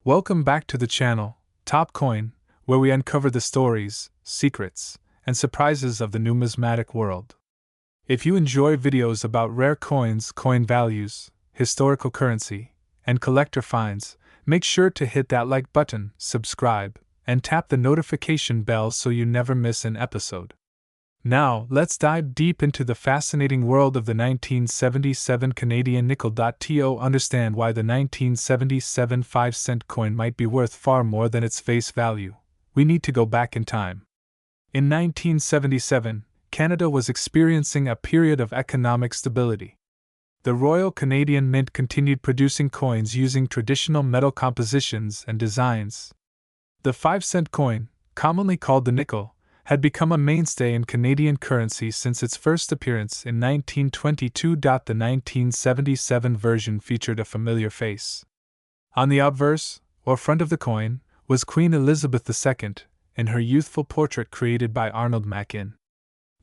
Welcome back to the channel, Top Coin, where we uncover the stories, secrets, and surprises of the numismatic world. If you enjoy videos about rare coins, coin values, historical currency, and collector finds, make sure to hit that like button, subscribe, and tap the notification bell so you never miss an episode. Now, let's dive deep into the fascinating world of the 1977 Canadian nickel. To understand why the 1977 5-cent coin might be worth far more than its face value, we need to go back in time. In 1977, Canada was experiencing a period of economic stability. The Royal Canadian Mint continued producing coins using traditional metal compositions and designs. The 5-cent coin, commonly called the nickel, had become a mainstay in Canadian currency since its first appearance in 1922. The 1977 version featured a familiar face. On the obverse, or front of the coin, was Queen Elizabeth II, in her youthful portrait created by Arnold Machin.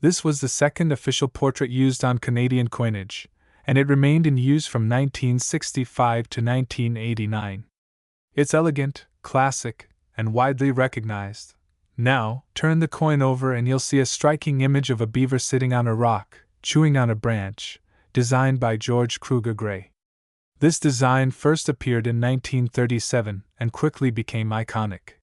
This was the second official portrait used on Canadian coinage, and it remained in use from 1965 to 1989. It's elegant, classic, and widely recognized. Now, turn the coin over and you'll see a striking image of a beaver sitting on a rock, chewing on a branch, designed by George Kruger Gray. This design first appeared in 1937 and quickly became iconic.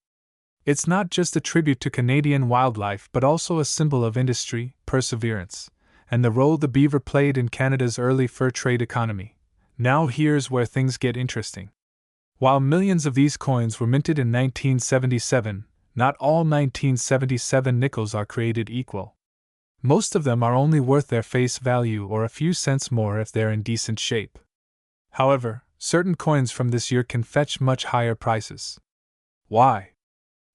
It's not just a tribute to Canadian wildlife but also a symbol of industry, perseverance, and the role the beaver played in Canada's early fur trade economy. Now here's where things get interesting. While millions of these coins were minted in 1977, not all 1977 nickels are created equal. Most of them are only worth their face value or a few cents more if they're in decent shape. However, certain coins from this year can fetch much higher prices. Why?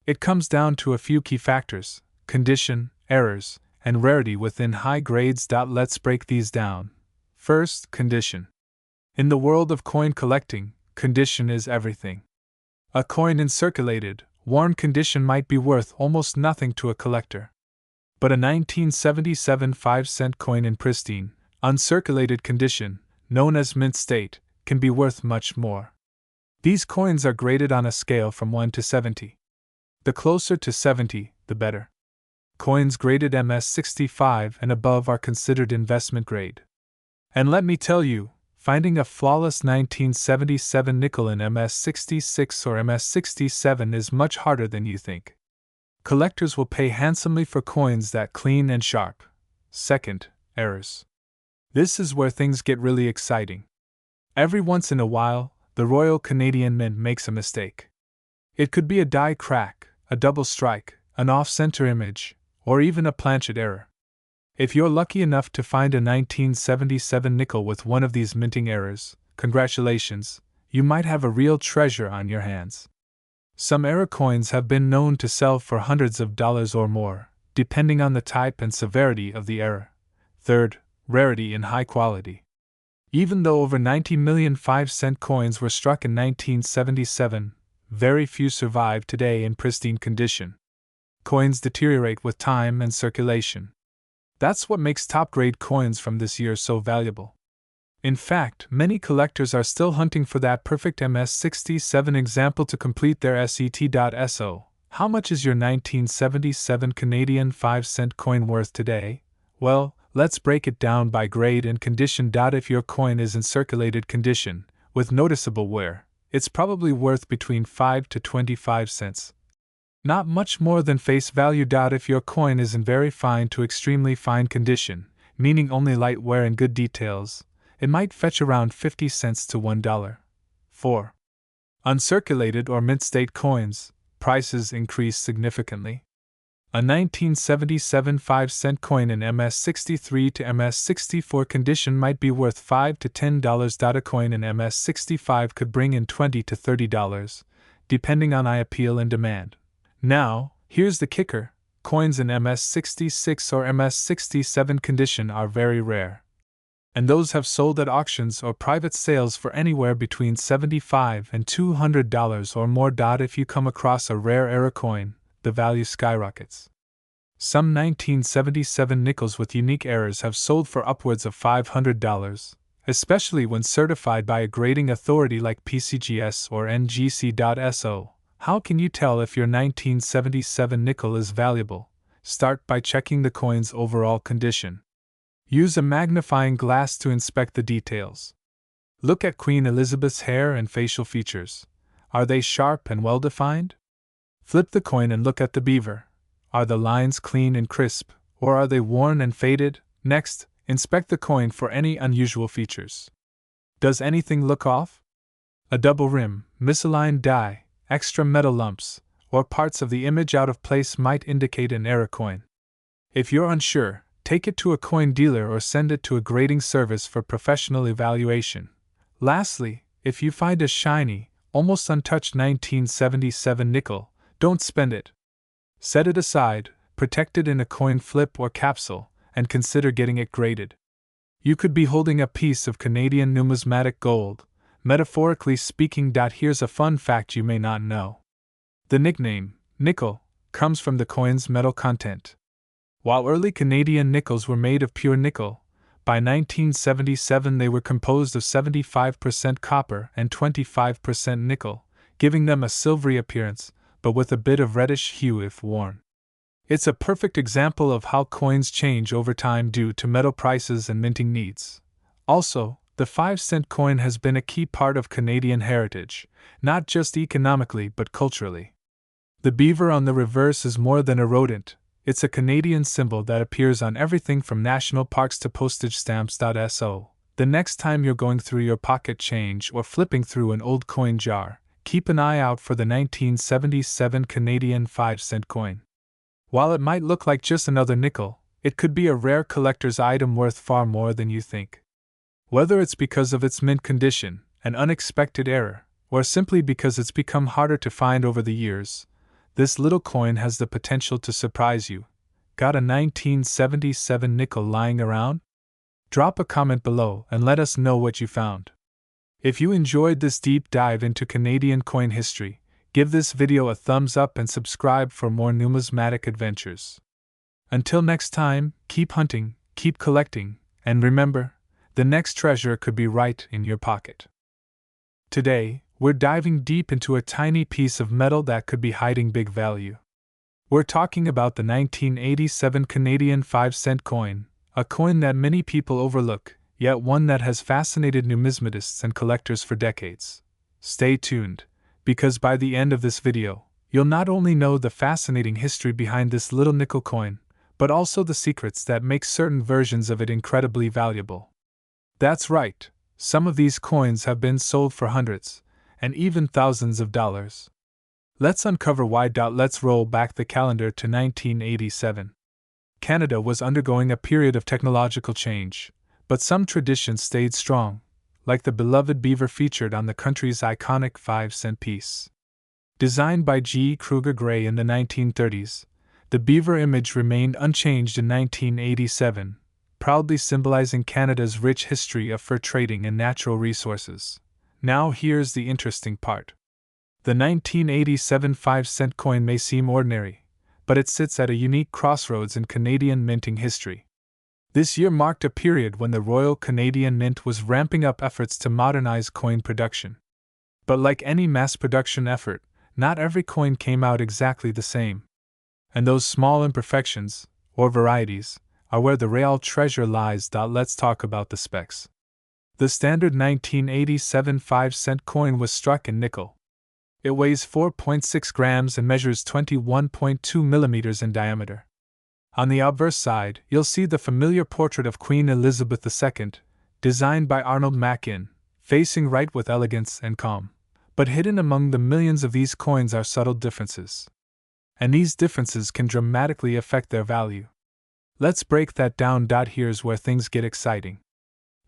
It comes down to a few key factors: condition, errors, and rarity within high grades. Let's break these down. First, condition. In the world of coin collecting, condition is everything. A coin in circulated, worn condition might be worth almost nothing to a collector. But a 1977 5-cent coin in pristine, uncirculated condition, known as mint state, can be worth much more. These coins are graded on a scale from 1 to 70. The closer to 70, the better. Coins graded MS65 and above are considered investment grade. And let me tell you, finding a flawless 1977 nickel in MS66 or MS67 is much harder than you think. Collectors will pay handsomely for coins that clean and sharp. Second, errors. This is where things get really exciting. Every once in a while, the Royal Canadian Mint makes a mistake. It could be a die crack, a double strike, an off-center image, or even a planchet error. If you're lucky enough to find a 1977 nickel with one of these minting errors, congratulations, you might have a real treasure on your hands. Some error coins have been known to sell for hundreds of dollars or more, depending on the type and severity of the error. Third, rarity in high quality. Even though over 90 million 5-cent coins were struck in 1977, very few survive today in pristine condition. Coins deteriorate with time and circulation. That's what makes top-grade coins from this year so valuable. In fact, many collectors are still hunting for that perfect MS67 example to complete their set.so. How much is your 1977 Canadian 5-cent coin worth today? Well, let's break it down by grade and condition. If your coin is in circulated condition, with noticeable wear, it's probably worth between 5 to 25 cents. Not much more than face value. If your coin is in very fine to extremely fine condition, meaning only light wear and good details, it might fetch around 50 cents to $1. 4. Uncirculated or mint state coins, prices increase significantly. A 1977 5-cent coin in MS63 to MS64 condition might be worth $5 to $10. A coin in MS65 could bring in $20 to $30, depending on eye appeal and demand. Now, here's the kicker: coins in MS66 or MS67 condition are very rare. And those have sold at auctions or private sales for anywhere between $75 and $200 or more. If you come across a rare error coin, the value skyrockets. Some 1977 nickels with unique errors have sold for upwards of $500, especially when certified by a grading authority like PCGS or NGC.SO. How can you tell if your 1977 nickel is valuable? Start by checking the coin's overall condition. Use a magnifying glass to inspect the details. Look at Queen Elizabeth's hair and facial features. Are they sharp and well-defined? Flip the coin and look at the beaver. Are the lines clean and crisp, or are they worn and faded? Next, inspect the coin for any unusual features. Does anything look off? A double rim, misaligned die, extra metal lumps, or parts of the image out of place might indicate an error coin. If you're unsure, take it to a coin dealer or send it to a grading service for professional evaluation. Lastly, if you find a shiny, almost untouched 1977 nickel, don't spend it. Set it aside, protect it in a coin flip or capsule, and consider getting it graded. You could be holding a piece of Canadian numismatic gold, metaphorically speaking. Here's a fun fact you may not know. The nickname, nickel, comes from the coin's metal content. While early Canadian nickels were made of pure nickel, by 1977 they were composed of 75% copper and 25% nickel, giving them a silvery appearance, but with a bit of reddish hue if worn. It's a perfect example of how coins change over time due to metal prices and minting needs. Also, the 5-cent coin has been a key part of Canadian heritage, not just economically but culturally. The beaver on the reverse is more than a rodent. It's a Canadian symbol that appears on everything from national parks to postage stamps.so. The next time you're going through your pocket change or flipping through an old coin jar, keep an eye out for the 1977 Canadian 5-cent coin. While it might look like just another nickel, it could be a rare collector's item worth far more than you think. Whether it's because of its mint condition, an unexpected error, or simply because it's become harder to find over the years, this little coin has the potential to surprise you. Got a 1977 nickel lying around? Drop a comment below and let us know what you found. If you enjoyed this deep dive into Canadian coin history, give this video a thumbs up and subscribe for more numismatic adventures. Until next time, keep hunting, keep collecting, and remember, the next treasure could be right in your pocket. Today, we're diving deep into a tiny piece of metal that could be hiding big value. We're talking about the 1987 Canadian 5-cent coin, a coin that many people overlook, yet one that has fascinated numismatists and collectors for decades. Stay tuned, because by the end of this video, you'll not only know the fascinating history behind this little nickel coin, but also the secrets that make certain versions of it incredibly valuable. That's right, some of these coins have been sold for hundreds, and even thousands of dollars. Let's uncover why. Let's roll back the calendar to 1987. Canada was undergoing a period of technological change, but some traditions stayed strong, like the beloved beaver featured on the country's iconic 5-cent piece. Designed by G. Kruger Gray in the 1930s, the beaver image remained unchanged in 1987, proudly symbolizing Canada's rich history of fur trading and natural resources. Now here's the interesting part. The 1987 5-cent coin may seem ordinary, but it sits at a unique crossroads in Canadian minting history. This year marked a period when the Royal Canadian Mint was ramping up efforts to modernize coin production. But like any mass production effort, not every coin came out exactly the same. And those small imperfections, or varieties, are where the real treasure lies. Let's talk about the specs. The standard 1987 5-cent coin was struck in nickel. It weighs 4.6 grams and measures 21.2 millimeters in diameter. On the obverse side, you'll see the familiar portrait of Queen Elizabeth II, designed by Arnold Mackin, facing right with elegance and calm. But hidden among the millions of these coins are subtle differences. And these differences can dramatically affect their value. Let's break that down. Here's where things get exciting.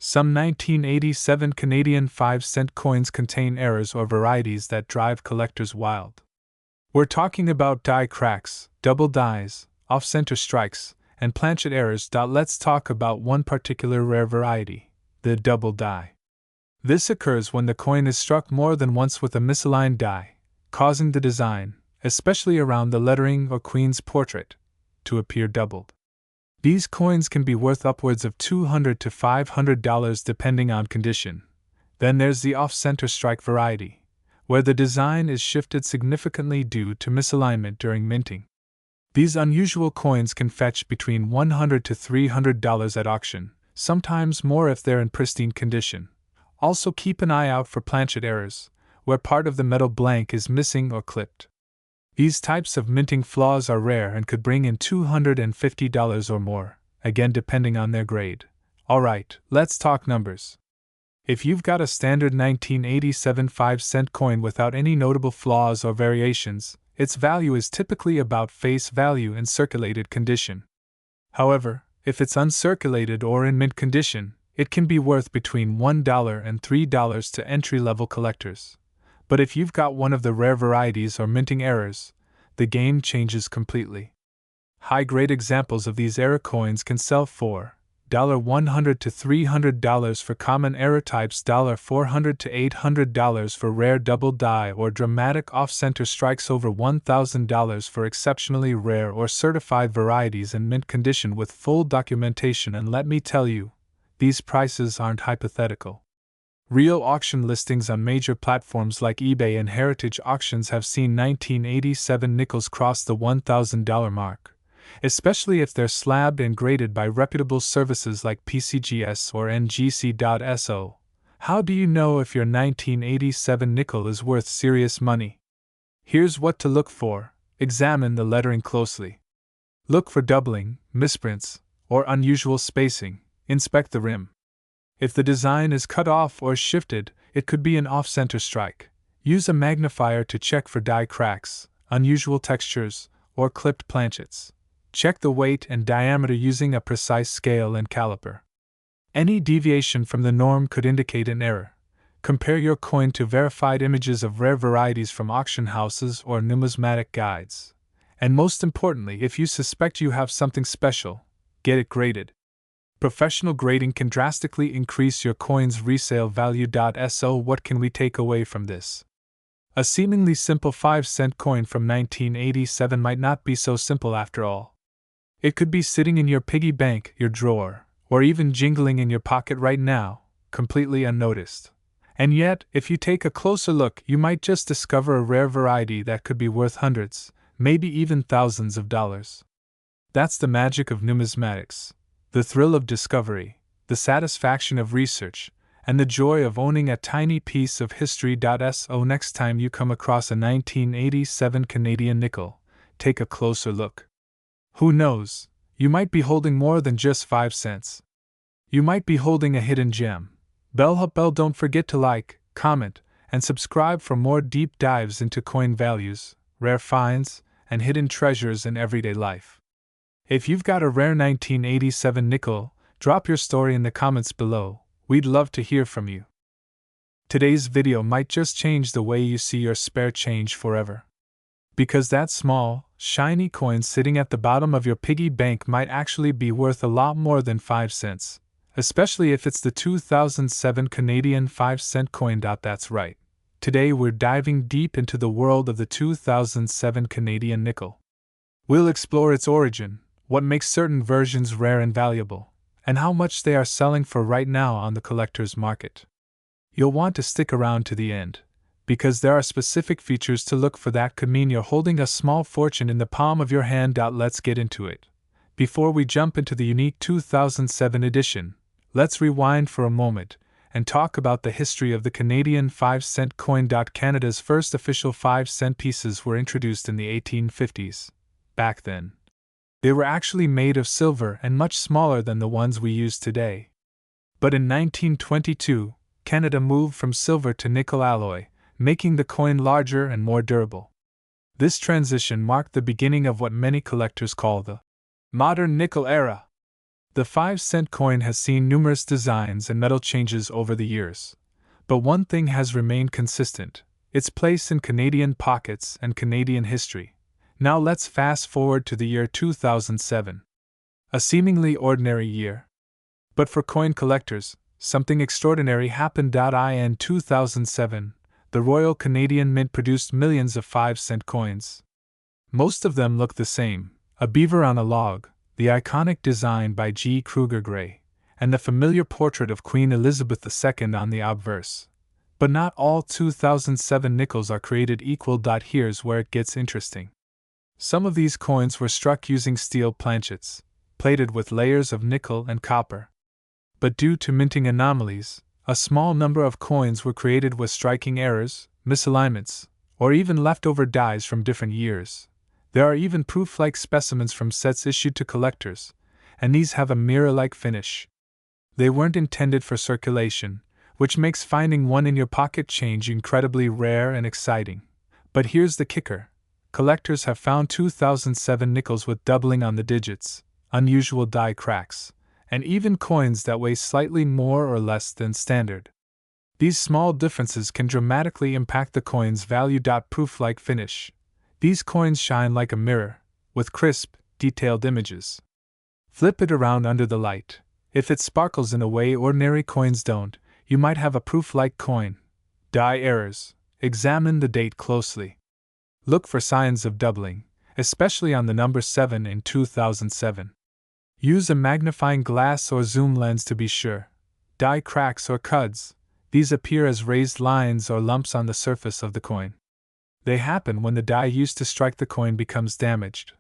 Some 1987 Canadian 5-cent coins contain errors or varieties that drive collectors wild. We're talking about die cracks, double dies, off-center strikes, and planchet errors. Let's talk about one particular rare variety, the double die. This occurs when the coin is struck more than once with a misaligned die, causing the design, especially around the lettering or queen's portrait, to appear doubled. These coins can be worth upwards of $200 to $500 depending on condition. Then there's the off-center strike variety, where the design is shifted significantly due to misalignment during minting. These unusual coins can fetch between $100 to $300 at auction, sometimes more if they're in pristine condition. Also keep an eye out for planchet errors, where part of the metal blank is missing or clipped. These types of minting flaws are rare and could bring in $250 or more, again depending on their grade. Alright, let's talk numbers. If you've got a standard 1987 5-cent coin without any notable flaws or variations, its value is typically about face value in circulated condition. However, if it's uncirculated or in mint condition, it can be worth between $1 and $3 to entry-level collectors. But if you've got one of the rare varieties or minting errors, the game changes completely. High-grade examples of these error coins can sell for $100 to $300 for common error types, $400 to $800 for rare double die or dramatic off-center strikes, over $1,000 for exceptionally rare or certified varieties in mint condition with full documentation. And let me tell you, these prices aren't hypothetical. Real auction listings on major platforms like eBay and Heritage Auctions have seen 1987 nickels cross the $1,000 mark, especially if they're slabbed and graded by reputable services like PCGS or NGC.so. How do you know if your 1987 nickel is worth serious money? Here's what to look for. Examine the lettering closely. Look for doubling, misprints, or unusual spacing. Inspect the rim. If the design is cut off or shifted, it could be an off-center strike. Use a magnifier to check for die cracks, unusual textures, or clipped planchets. Check the weight and diameter using a precise scale and caliper. Any deviation from the norm could indicate an error. Compare your coin to verified images of rare varieties from auction houses or numismatic guides. And most importantly, if you suspect you have something special, get it graded. Professional grading can drastically increase your coin's resale value. So what can we take away from this? A seemingly simple 5-cent coin from 1987 might not be so simple after all. It could be sitting in your piggy bank, your drawer, or even jingling in your pocket right now, completely unnoticed. And yet, if you take a closer look, you might just discover a rare variety that could be worth hundreds, maybe even thousands of dollars. That's the magic of numismatics. The thrill of discovery, the satisfaction of research, and the joy of owning a tiny piece of history. So next time you come across a 1987 Canadian nickel, take a closer look. Who knows, you might be holding more than just 5 cents. You might be holding a hidden gem. Bell, don't forget to like, comment, and subscribe for more deep dives into coin values, rare finds, and hidden treasures in everyday life. If you've got a rare 1987 nickel, drop your story in the comments below. We'd love to hear from you. Today's video might just change the way you see your spare change forever. Because that small, shiny coin sitting at the bottom of your piggy bank might actually be worth a lot more than 5 cents, especially if it's the 2007 Canadian 5-cent coin. That's right. Today we're diving deep into the world of the 2007 Canadian nickel. We'll explore its origin, what makes certain versions rare and valuable, and how much they are selling for right now on the collector's market. You'll want to stick around to the end, because there are specific features to look for that could mean you're holding a small fortune in the palm of your hand. Let's get into it. Before we jump into the unique 2007 edition, let's rewind for a moment and talk about the history of the Canadian 5-cent coin. Canada's first official 5-cent pieces were introduced in the 1850s. Back then, they were actually made of silver and much smaller than the ones we use today. But in 1922, Canada moved from silver to nickel alloy, making the coin larger and more durable. This transition marked the beginning of what many collectors call the modern nickel era. The 5-cent coin has seen numerous designs and metal changes over the years. But one thing has remained consistent: its place in Canadian pockets and Canadian history. Now let's fast forward to the year 2007. A seemingly ordinary year. But for coin collectors, something extraordinary happened. In 2007, the Royal Canadian Mint produced millions of 5-cent coins. Most of them look the same: a beaver on a log, the iconic design by G. Kruger Gray, and the familiar portrait of Queen Elizabeth II on the obverse. But not all 2007 nickels are created equal. Here's where it gets interesting. Some of these coins were struck using steel planchets, plated with layers of nickel and copper. But due to minting anomalies, a small number of coins were created with striking errors, misalignments, or even leftover dies from different years. There are even proof-like specimens from sets issued to collectors, and these have a mirror-like finish. They weren't intended for circulation, which makes finding one in your pocket change incredibly rare and exciting. But here's the kicker. Collectors have found 2007 nickels with doubling on the digits, unusual die cracks, and even coins that weigh slightly more or less than standard. These small differences can dramatically impact the coin's value. Proof-like finish. These coins shine like a mirror, with crisp, detailed images. Flip it around under the light. If it sparkles in a way ordinary coins don't, you might have a proof-like coin. Die errors. Examine the date closely. Look for signs of doubling, especially on the number 7 in 2007. Use a magnifying glass or zoom lens to be sure. Die cracks or cuds. These appear as raised lines or lumps on the surface of the coin. They happen when the die used to strike the coin becomes damaged.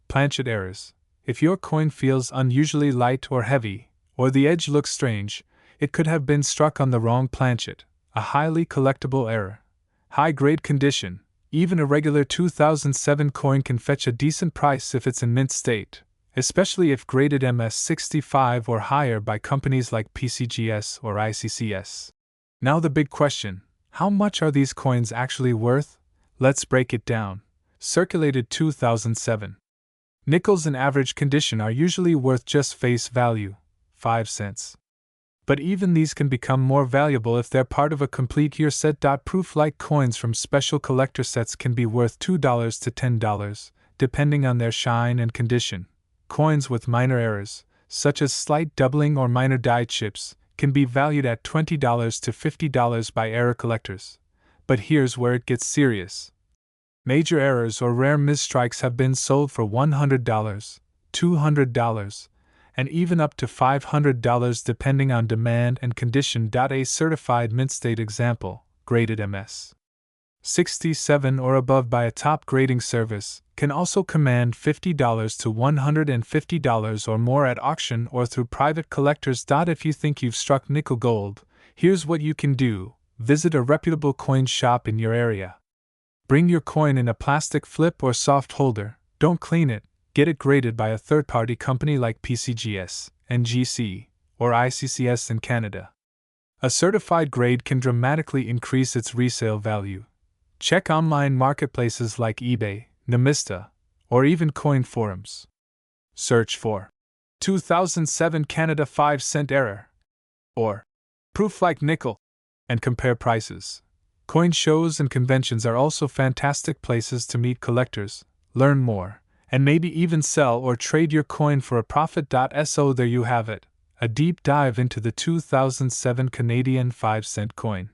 Planchet errors. If your coin feels unusually light or heavy, or the edge looks strange, it could have been struck on the wrong planchet, a highly collectible error. High-grade condition. Even a regular 2007 coin can fetch a decent price if it's in mint state, especially if graded MS65 or higher by companies like PCGS or ICCS. Now the big question, how much are these coins actually worth? Let's break it down. Circulated 2007. Nickels in average condition are usually worth just face value, 5 cents. But even these can become more valuable if they're part of a complete year set. Proof-like coins from special collector sets can be worth $2 to $10, depending on their shine and condition. Coins with minor errors, such as slight doubling or minor die chips, can be valued at $20 to $50 by error collectors. But here's where it gets serious. Major errors or rare misstrikes have been sold for $100, $200, and even up to $500 depending on demand and condition. A certified mint state example, graded MS 67 or above by a top grading service, can also command $50 to $150 or more at auction or through private collectors. If you think you've struck nickel gold, here's what you can do. Visit a reputable coin shop in your area. Bring your coin in a plastic flip or soft holder, don't clean it, get it graded by a third-party company like PCGS, NGC, or ICCS in Canada. A certified grade can dramatically increase its resale value. Check online marketplaces like eBay, Numista, or even coin forums. Search for 2007 Canada 5-cent error or proof like nickel and compare prices. Coin shows and conventions are also fantastic places to meet collectors, learn more, and maybe even sell or trade your coin for a profit. So there you have it, a deep dive into the 2007 Canadian 5-cent coin.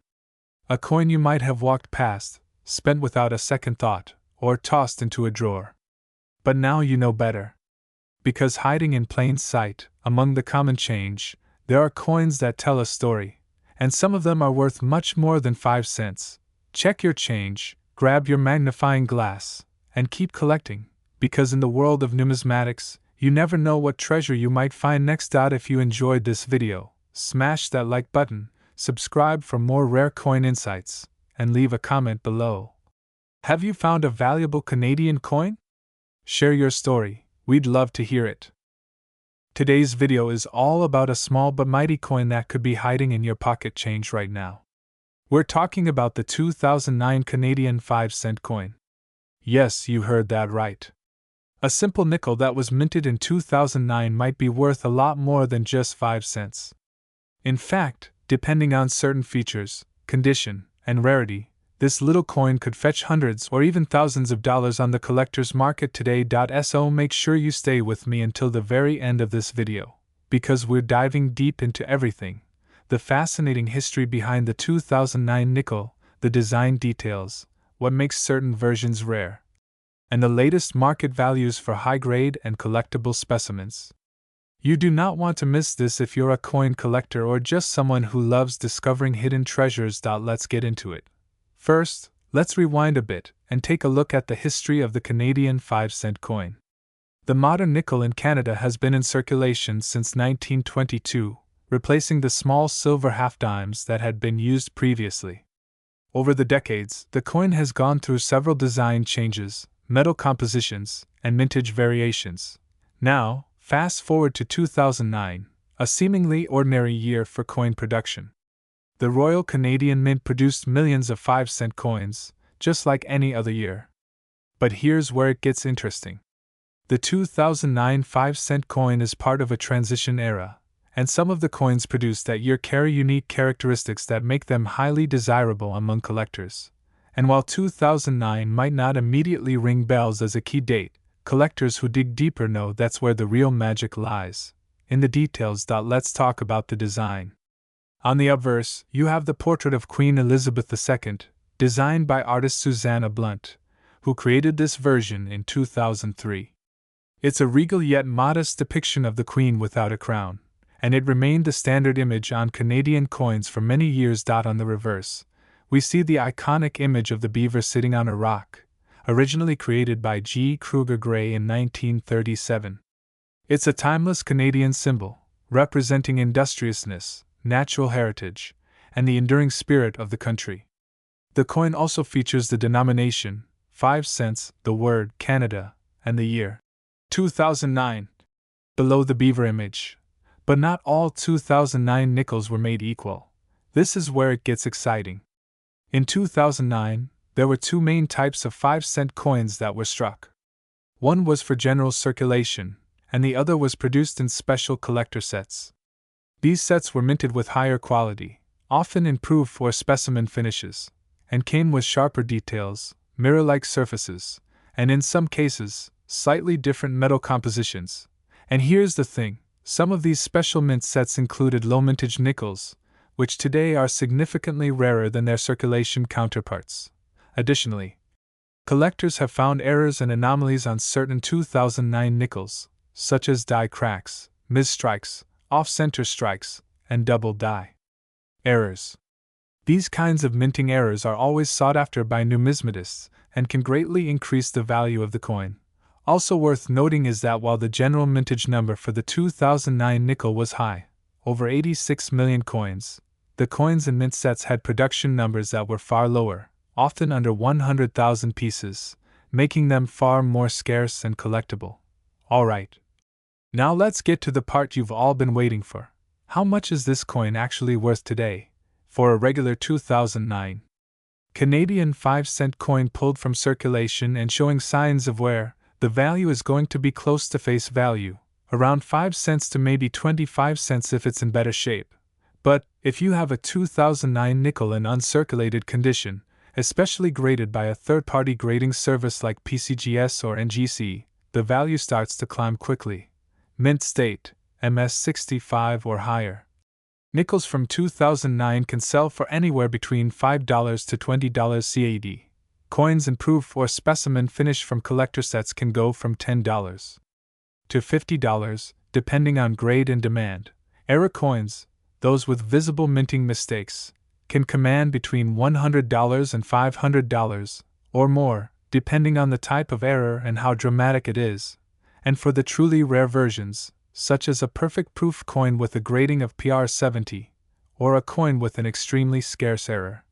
A coin you might have walked past, spent without a second thought, or tossed into a drawer. But now you know better. Because hiding in plain sight, among the common change, there are coins that tell a story, and some of them are worth much more than 5 cents. Check your change, grab your magnifying glass, and keep collecting, because in the world of numismatics, you never know what treasure you might find next. If you enjoyed this video, smash that like button, subscribe for more rare coin insights, and leave a comment below. Have you found a valuable Canadian coin? Share your story, we'd love to hear it. Today's video is all about a small but mighty coin that could be hiding in your pocket change right now. We're talking about the 2009 Canadian 5-cent coin. Yes, you heard that right. A simple nickel that was minted in 2009 might be worth a lot more than just 5 cents. In fact, depending on certain features, condition, and rarity, this little coin could fetch hundreds or even thousands of dollars on the collector's market today. So make sure you stay with me until the very end of this video, because we're diving deep into everything: the fascinating history behind the 2009 nickel, the design details, what makes certain versions rare, and the latest market values for high-grade and collectible specimens. You do not want to miss this if you're a coin collector or just someone who loves discovering hidden treasures. Let's get into it. First, let's rewind a bit and take a look at the history of the Canadian 5-cent coin. The modern nickel in Canada has been in circulation since 1922, replacing the small silver half-dimes that had been used previously. Over the decades, the coin has gone through several design changes, metal compositions, and mintage variations. Now, fast forward to 2009, a seemingly ordinary year for coin production. The Royal Canadian Mint produced millions of 5-cent coins, just like any other year. But here's where it gets interesting. The 2009 5-cent coin is part of a transition era, and some of the coins produced that year carry unique characteristics that make them highly desirable among collectors. And while 2009 might not immediately ring bells as a key date, collectors who dig deeper know that's where the real magic lies, in the details. Let's talk about the design. On the obverse, you have the portrait of Queen Elizabeth II, designed by artist Susanna Blunt, who created this version in 2003. It's a regal yet modest depiction of the Queen without a crown, and it remained the standard image on Canadian coins for many years. On the reverse, we see the iconic image of the beaver sitting on a rock, originally created by G. Kruger Gray in 1937. It's a timeless Canadian symbol, representing industriousness, natural heritage, and the enduring spirit of the country. The coin also features the denomination, 5 cents, the word Canada, and the year 2009 below the beaver image. But not all 2009 nickels were made equal. This is where it gets exciting. In 2009, there were two main types of 5-cent coins that were struck. One was for general circulation, and the other was produced in special collector sets. These sets were minted with higher quality, often in proof or specimen finishes, and came with sharper details, mirror-like surfaces, and in some cases, slightly different metal compositions. And here's the thing, some of these special mint sets included low-mintage nickels, which today are significantly rarer than their circulation counterparts. Additionally, collectors have found errors and anomalies on certain 2009 nickels, such as die cracks, misstrikes, off-center strikes, and double die errors. These kinds of minting errors are always sought after by numismatists and can greatly increase the value of the coin. Also worth noting is that while the general mintage number for the 2009 nickel was high, over 86 million coins, the coins and mint sets had production numbers that were far lower, often under 100,000 pieces, making them far more scarce and collectible. Alright. Now let's get to the part you've all been waiting for. How much is this coin actually worth today, for a regular 2009 Canadian 5-cent coin pulled from circulation and showing signs of wear? The value is going to be close to face value, around 5 cents to maybe 25 cents if it's in better shape. But, if you have a 2009 nickel in uncirculated condition, especially graded by a third-party grading service like PCGS or NGC, the value starts to climb quickly. Mint state, MS65 or higher. Nickels from 2009 can sell for anywhere between $5 to $20 CAD. Coins in proof or specimen finish from collector sets can go from $10 to $50, depending on grade and demand. Error coins, those with visible minting mistakes, can command between $100 and $500, or more, depending on the type of error and how dramatic it is. And for the truly rare versions, such as a perfect proof coin with a grading of PR70, or a coin with an extremely scarce error,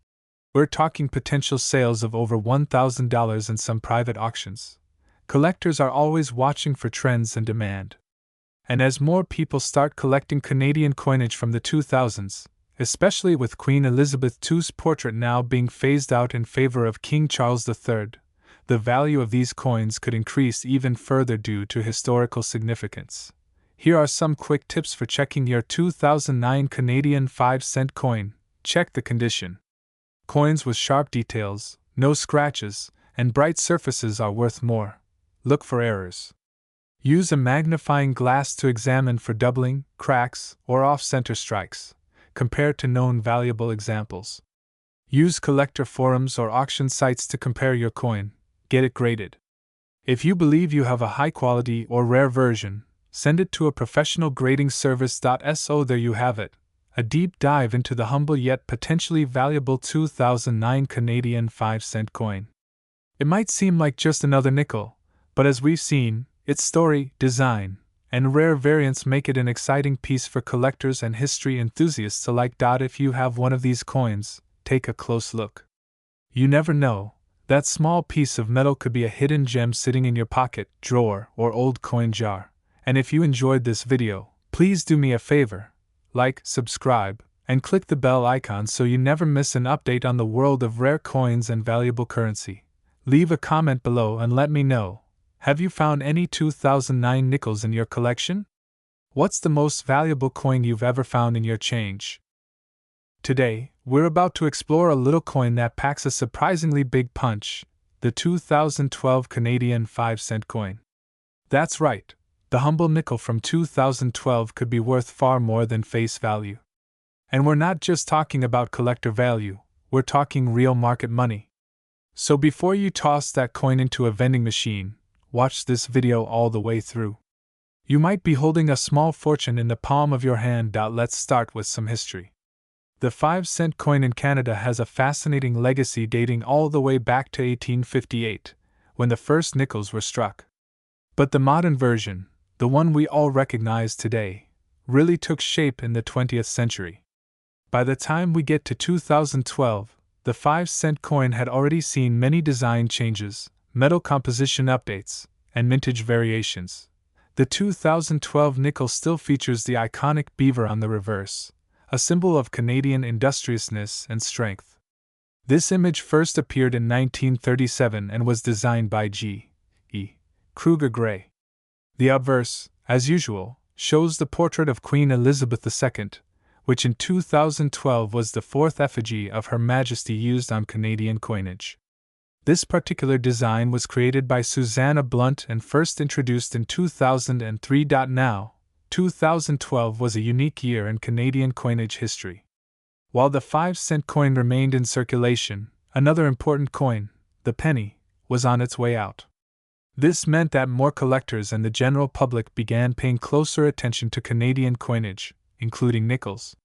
we're talking potential sales of over $1,000 in some private auctions. Collectors are always watching for trends and demand. And as more people start collecting Canadian coinage from the 2000s, especially with Queen Elizabeth II's portrait now being phased out in favor of King Charles III, the value of these coins could increase even further due to historical significance. Here are some quick tips for checking your 2009 Canadian 5-cent coin. Check the condition. Coins with sharp details, no scratches, and bright surfaces are worth more. Look for errors. Use a magnifying glass to examine for doubling, cracks, or off-center strikes. Compare to known valuable examples. Use collector forums or auction sites to compare your coin. Get it graded. If you believe you have a high-quality or rare version, send it to a professional grading service. So there you have it, a deep dive into the humble yet potentially valuable 2009 Canadian 5-cent coin. It might seem like just another nickel, but as we've seen, its story, design, and rare variants make it an exciting piece for collectors and history enthusiasts alike. If you have one of these coins, take a close look. You never know, that small piece of metal could be a hidden gem sitting in your pocket, drawer, or old coin jar. And if you enjoyed this video, please do me a favor, like, subscribe, and click the bell icon so you never miss an update on the world of rare coins and valuable currency. Leave a comment below and let me know, have you found any 2009 nickels in your collection? What's the most valuable coin you've ever found in your change? Today, we're about to explore a little coin that packs a surprisingly big punch, the 2012 Canadian 5-cent coin. That's right, the humble nickel from 2012 could be worth far more than face value. And we're not just talking about collector value, we're talking real market money. So before you toss that coin into a vending machine, watch this video all the way through. You might be holding a small fortune in the palm of your hand. Let's start with some history. The 5-cent coin in Canada has a fascinating legacy dating all the way back to 1858, when the first nickels were struck. But the modern version, the one we all recognize today, really took shape in the 20th century. By the time we get to 2012, the 5-cent coin had already seen many design changes, metal composition updates, and mintage variations. The 2012 nickel still features the iconic beaver on the reverse, a symbol of Canadian industriousness and strength. This image first appeared in 1937 and was designed by G. E. Kruger Gray. The obverse, as usual, shows the portrait of Queen Elizabeth II, which in 2012 was the fourth effigy of Her Majesty used on Canadian coinage. This particular design was created by Susanna Blunt and first introduced in 2003. Now, 2012 was a unique year in Canadian coinage history. While the 5-cent coin remained in circulation, another important coin, the penny, was on its way out. This meant that more collectors and the general public began paying closer attention to Canadian coinage, including nickels.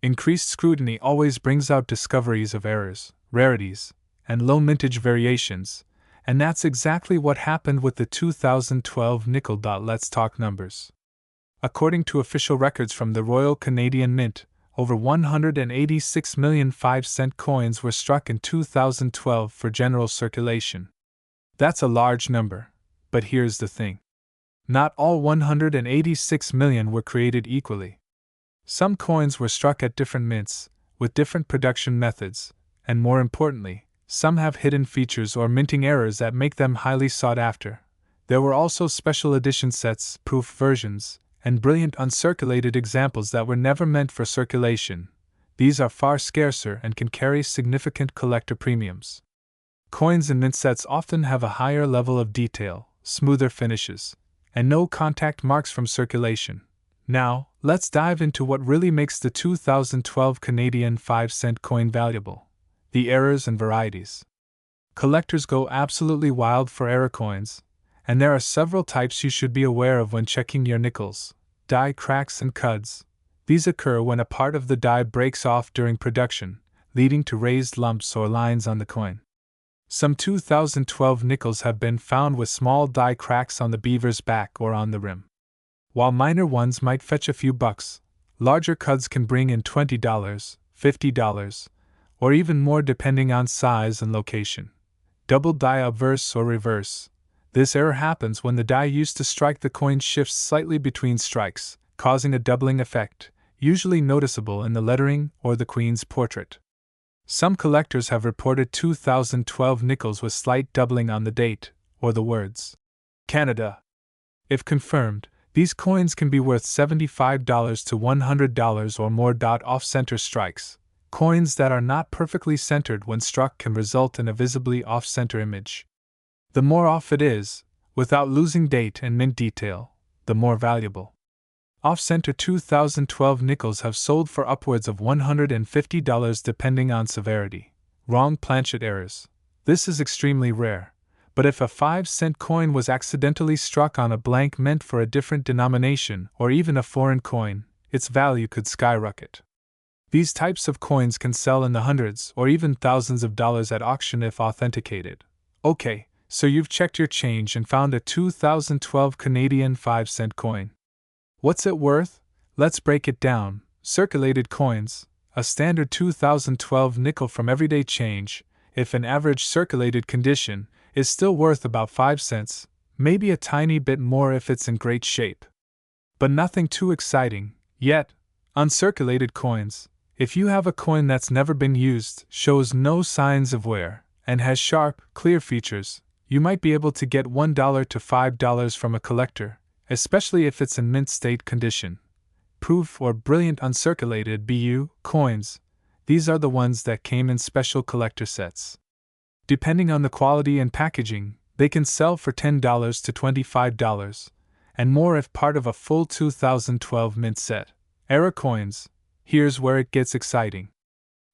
Increased scrutiny always brings out discoveries of errors, rarities, and low mintage variations, and that's exactly what happened with the 2012 nickel. Let's talk numbers. According to official records from the Royal Canadian Mint, over 186 million 5-cent coins were struck in 2012 for general circulation. That's a large number, but here's the thing. Not all 186 million were created equally. Some coins were struck at different mints, with different production methods, and more importantly, some have hidden features or minting errors that make them highly sought after. There were also special edition sets, proof versions, and brilliant uncirculated examples that were never meant for circulation. These are far scarcer and can carry significant collector premiums. Coins in mint sets often have a higher level of detail, smoother finishes, and no contact marks from circulation. Now, let's dive into what really makes the 2012 Canadian 5-cent coin valuable: the errors and varieties. Collectors go absolutely wild for error coins, and there are several types you should be aware of when checking your nickels: die cracks and cuds. These occur when a part of the die breaks off during production, leading to raised lumps or lines on the coin. Some 2012 nickels have been found with small die cracks on the beaver's back or on the rim. While minor ones might fetch a few bucks, larger cuds can bring in $20, $50, or even more depending on size and location. Double die obverse or reverse. This error happens when the die used to strike the coin shifts slightly between strikes, causing a doubling effect, usually noticeable in the lettering or the Queen's portrait. Some collectors have reported 2012 nickels with slight doubling on the date, or the words Canada. If confirmed, these coins can be worth $75 to $100 or more. Off-center strikes. Coins that are not perfectly centered when struck can result in a visibly off-center image. The more off it is, without losing date and mint detail, the more valuable. Off-center 2012 nickels have sold for upwards of $150 depending on severity. Wrong planchet errors. This is extremely rare, But if a 5-cent coin was accidentally struck on a blank meant for a different denomination or even a foreign coin, its value could skyrocket. These types of coins can sell in the hundreds or even thousands of dollars at auction if authenticated. Okay, so you've checked your change and found a 2012 Canadian 5-cent coin. What's it worth? Let's break it down. Circulated coins. A standard 2012 nickel from everyday change, if in average circulated condition, is still worth about 5 cents, maybe a tiny bit more if it's in great shape. But nothing too exciting, yet. Uncirculated coins. If you have a coin that's never been used, shows no signs of wear, and has sharp, clear features, you might be able to get $1 to $5 from a collector, especially if it's in mint state condition. Proof or brilliant uncirculated BU coins. These are the ones that came in special collector sets. Depending on the quality and packaging, they can sell for $10 to $25, and more if part of a full 2012 mint set. Error coins. Here's where it gets exciting.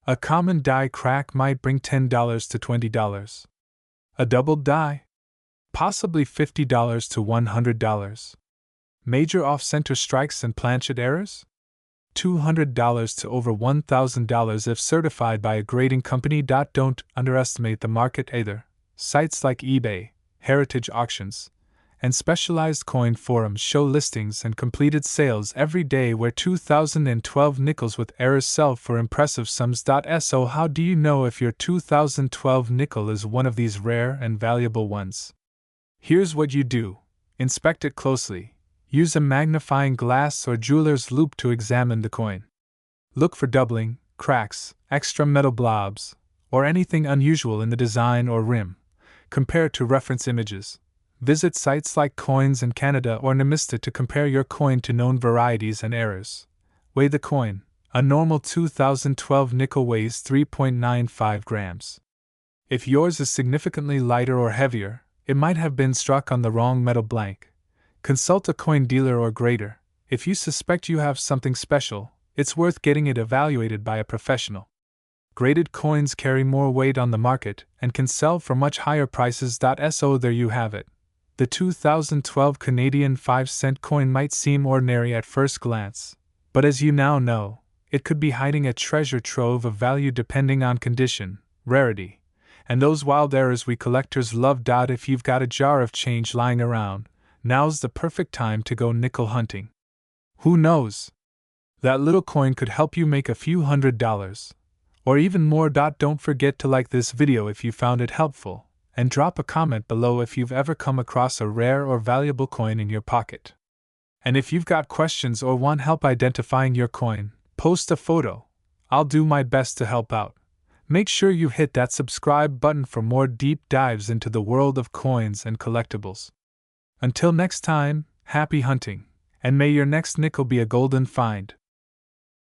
A common die crack might bring $10 to $20. A doubled die? Possibly $50 to $100. Major off-center strikes and planchet errors? $200 to over $1,000 if certified by a grading company. Don't underestimate the market either. Sites like eBay, heritage auctions, and specialized coin forums show listings and completed sales every day where 2012 nickels with errors sell for impressive sums. So how do you know if your 2012 nickel is one of these rare and valuable ones? Here's what you do. Inspect it closely. Use a magnifying glass or jeweler's loupe to examine the coin. Look for doubling, cracks, extra metal blobs, or anything unusual in the design or rim. Compare to reference images. Visit sites like Coins in Canada or NUMISMATICS to compare your coin to known varieties and errors. Weigh the coin. A normal 2012 nickel weighs 3.95 grams. If yours is significantly lighter or heavier, it might have been struck on the wrong metal blank. Consult a coin dealer or grader. If you suspect you have something special, it's worth getting it evaluated by a professional. Graded coins carry more weight on the market and can sell for much higher prices. So there you have it. The 2012 Canadian 5-cent coin might seem ordinary at first glance, but as you now know, it could be hiding a treasure trove of value depending on condition, rarity, and those wild errors we collectors love. If you've got a jar of change lying around, now's the perfect time to go nickel hunting. Who knows? That little coin could help you make a few $100s, or even more. Don't forget to like this video if you found it helpful, and drop a comment below if you've ever come across a rare or valuable coin in your pocket. And if you've got questions or want help identifying your coin, post a photo. I'll do my best to help out. Make sure you hit that subscribe button for more deep dives into the world of coins and collectibles. Until next time, happy hunting, and may your next nickel be a golden find.